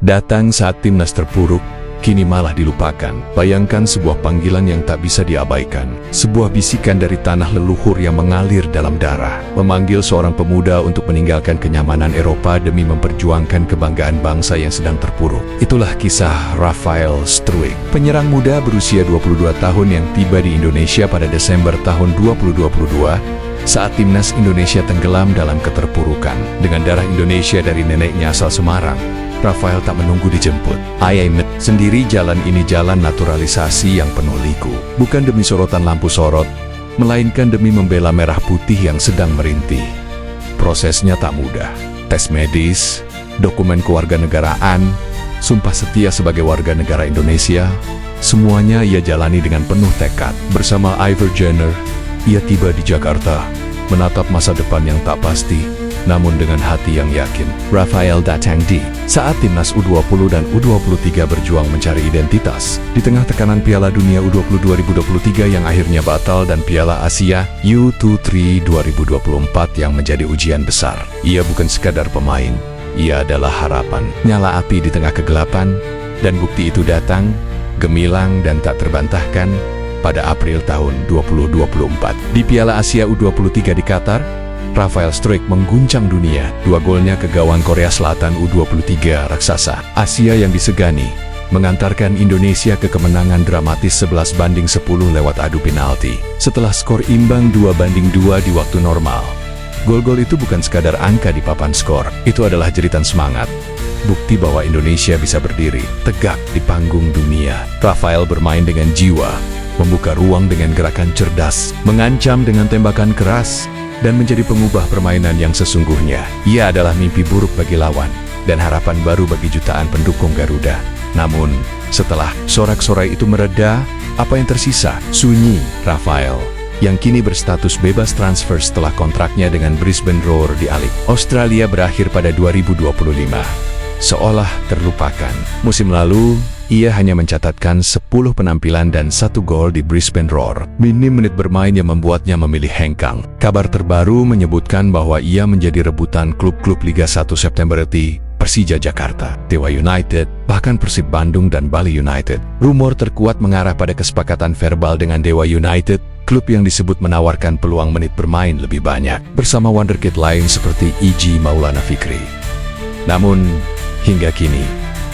Datang saat timnas terpuruk, kini malah dilupakan. Bayangkan sebuah panggilan yang tak bisa diabaikan. Sebuah bisikan dari tanah leluhur yang mengalir dalam darah. Memanggil seorang pemuda untuk meninggalkan kenyamanan Eropa demi memperjuangkan kebanggaan bangsa yang sedang terpuruk. Itulah kisah Rafael Struijk, penyerang muda berusia 22 tahun yang tiba di Indonesia pada Desember tahun 2022 saat timnas Indonesia tenggelam dalam keterpurukan. Dengan darah Indonesia dari neneknya asal Semarang, Rafael tak menunggu dijemput. Ayaimet sendiri jalan ini jalan naturalisasi yang penuh liku. Bukan demi sorotan lampu sorot, melainkan demi membela merah putih yang sedang merintih. Prosesnya tak mudah. Tes medis, dokumen kewarganegaraan, sumpah setia sebagai warga negara Indonesia, semuanya ia jalani dengan penuh tekad. Bersama Iver Jenner, ia tiba di Jakarta, menatap masa depan yang tak pasti, namun dengan hati yang yakin. Rafael datang di saat timnas U20 dan U23 berjuang mencari identitas. Di tengah tekanan Piala Dunia U20 2023 yang akhirnya batal dan Piala Asia U23 2024 yang menjadi ujian besar. Ia bukan sekadar pemain, ia adalah harapan. Nyala api di tengah kegelapan, dan bukti itu datang, gemilang dan tak terbantahkan, pada April tahun 2024. Di Piala Asia U23 di Qatar, Rafael Struijk mengguncang dunia. 2 golnya ke gawang Korea Selatan U23 raksasa Asia yang disegani, mengantarkan Indonesia ke kemenangan dramatis 11-10 lewat adu penalti. Setelah skor imbang 2-2 di waktu normal. Gol-gol itu bukan sekadar angka di papan skor, itu adalah jeritan semangat. Bukti bahwa Indonesia bisa berdiri tegak di panggung dunia. Rafael bermain dengan jiwa, membuka ruang dengan gerakan cerdas, mengancam dengan tembakan keras, dan menjadi pengubah permainan yang sesungguhnya. Ia adalah mimpi buruk bagi lawan, dan harapan baru bagi jutaan pendukung Garuda. Namun, setelah sorak-sorai itu mereda, apa yang tersisa? Sunyi. Rafael, yang kini berstatus bebas transfer setelah kontraknya dengan Brisbane Roar dialih Australia berakhir pada 2025. Seolah terlupakan. Musim lalu, ia hanya mencatatkan 10 penampilan dan 1 gol di Brisbane Roar. Minim menit bermain yang membuatnya memilih hengkang. Kabar terbaru menyebutkan bahwa ia menjadi rebutan klub-klub Liga 1 September di Persija Jakarta, Dewa United, bahkan Persib Bandung dan Bali United. Rumor terkuat mengarah pada kesepakatan verbal dengan Dewa United, klub yang disebut menawarkan peluang menit bermain lebih banyak, bersama wonderkid lain seperti Iji Maulana Fikri. Namun, hingga kini,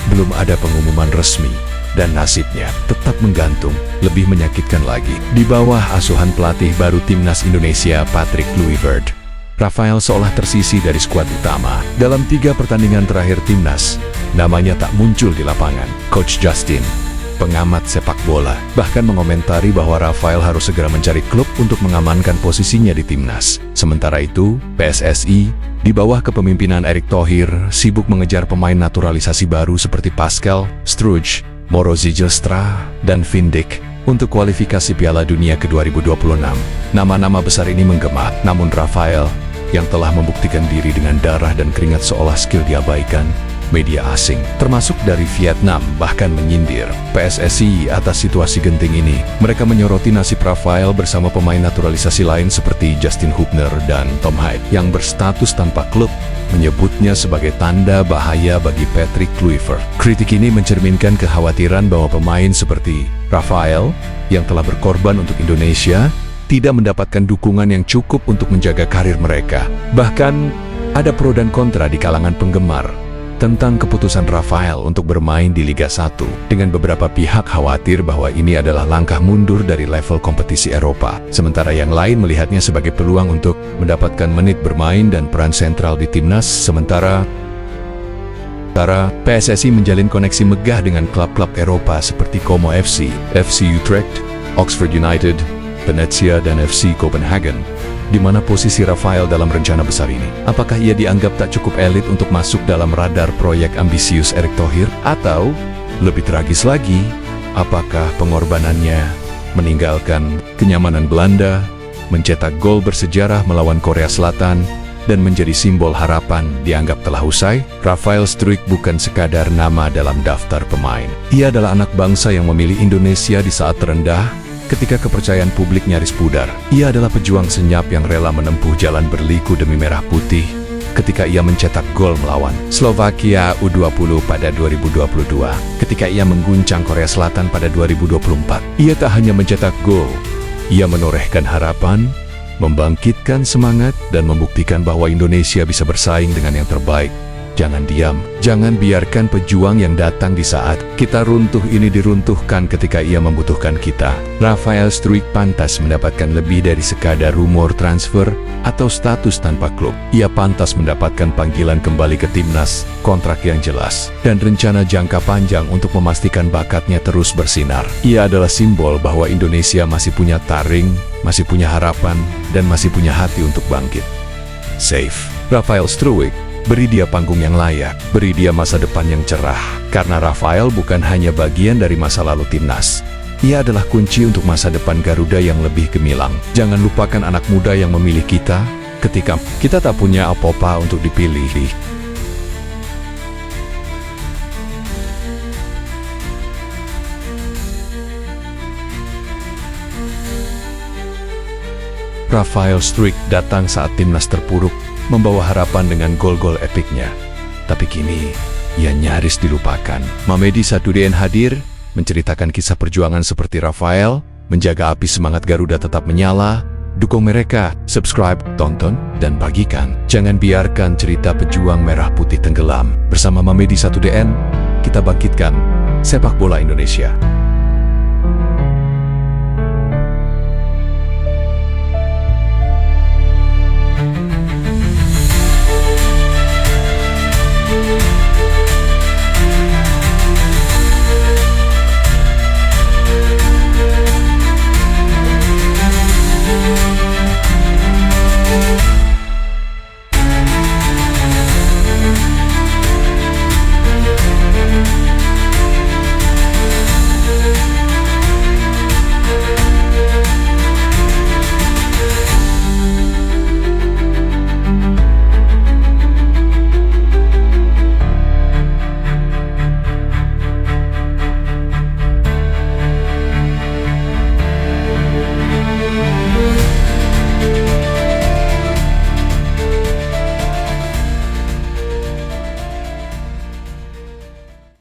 belum ada pengumuman resmi, dan nasibnya tetap menggantung. Lebih menyakitkan lagi, di bawah asuhan pelatih baru timnas Indonesia Patrick Kluivert, Rafael seolah tersisih dari skuad utama. Dalam 3 pertandingan terakhir timnas, namanya tak muncul di lapangan. Coach Justin, pengamat sepak bola, bahkan mengomentari bahwa Rafael harus segera mencari klub untuk mengamankan posisinya di timnas. Sementara itu, PSSI di bawah kepemimpinan Erick Thohir sibuk mengejar pemain naturalisasi baru seperti Pascal Struijk, Moro Zijlstra, dan Van Dijk untuk kualifikasi Piala Dunia ke 2026. Nama-nama besar ini menggema, namun Rafael yang telah membuktikan diri dengan darah dan keringat seolah skill diabaikan. Media asing, termasuk dari Vietnam, bahkan menyindir PSSI atas situasi genting ini. Mereka menyoroti nasib Rafael bersama pemain naturalisasi lain seperti Justin Hubner dan Tom Hyde yang berstatus tanpa klub, menyebutnya sebagai tanda bahaya bagi Patrick Kluivert. Kritik ini mencerminkan kekhawatiran bahwa pemain seperti Rafael, yang telah berkorban untuk Indonesia, tidak mendapatkan dukungan yang cukup untuk menjaga karir mereka. Bahkan, ada pro dan kontra di kalangan penggemar tentang keputusan Rafael untuk bermain di Liga 1. Dengan beberapa pihak khawatir bahwa ini adalah langkah mundur dari level kompetisi Eropa, sementara yang lain melihatnya sebagai peluang untuk mendapatkan menit bermain dan peran sentral di timnas. Sementara PSSI menjalin koneksi megah dengan klub-klub Eropa seperti Como FC, FC Utrecht, Oxford United, Venezia, dan FC Copenhagen. Di mana posisi Rafael dalam rencana besar ini? Apakah ia dianggap tak cukup elit untuk masuk dalam radar proyek ambisius Erick Thohir? Atau, lebih tragis lagi, apakah pengorbanannya meninggalkan kenyamanan Belanda, mencetak gol bersejarah melawan Korea Selatan, dan menjadi simbol harapan dianggap telah usai? Rafael Struijk bukan sekadar nama dalam daftar pemain. Ia adalah anak bangsa yang memilih Indonesia di saat terendah, ketika kepercayaan publik nyaris pudar. Ia adalah pejuang senyap yang rela menempuh jalan berliku demi merah putih, ketika ia mencetak gol melawan Slovakia U20 pada 2022. Ketika ia mengguncang Korea Selatan pada 2024, ia tak hanya mencetak gol, ia menorehkan harapan, membangkitkan semangat, dan membuktikan bahwa Indonesia bisa bersaing dengan yang terbaik. Jangan diam, jangan biarkan pejuang yang datang di saat kita runtuh ini diruntuhkan ketika ia membutuhkan kita. Rafael Struijk pantas mendapatkan lebih dari sekadar rumor transfer atau status tanpa klub. Ia pantas mendapatkan panggilan kembali ke timnas, kontrak yang jelas, dan rencana jangka panjang untuk memastikan bakatnya terus bersinar. Ia adalah simbol bahwa Indonesia masih punya taring, masih punya harapan, dan masih punya hati untuk bangkit. Safe. Rafael Struijk. Beri dia panggung yang layak, beri dia masa depan yang cerah. Karena Rafael bukan hanya bagian dari masa lalu timnas. Ia adalah kunci untuk masa depan Garuda yang lebih gemilang. Jangan lupakan anak muda yang memilih kita, ketika kita tak punya apa-apa untuk dipilih. Rafael Struijk datang saat timnas terpuruk, membawa harapan dengan gol-gol epiknya. Tapi kini, ia nyaris dilupakan. Mamedi 1DN hadir, menceritakan kisah perjuangan seperti Rafael, menjaga api semangat Garuda tetap menyala. Dukung mereka, subscribe, tonton, dan bagikan. Jangan biarkan cerita pejuang merah putih tenggelam. Bersama Mamedi 1DN, kita bangkitkan sepak bola Indonesia.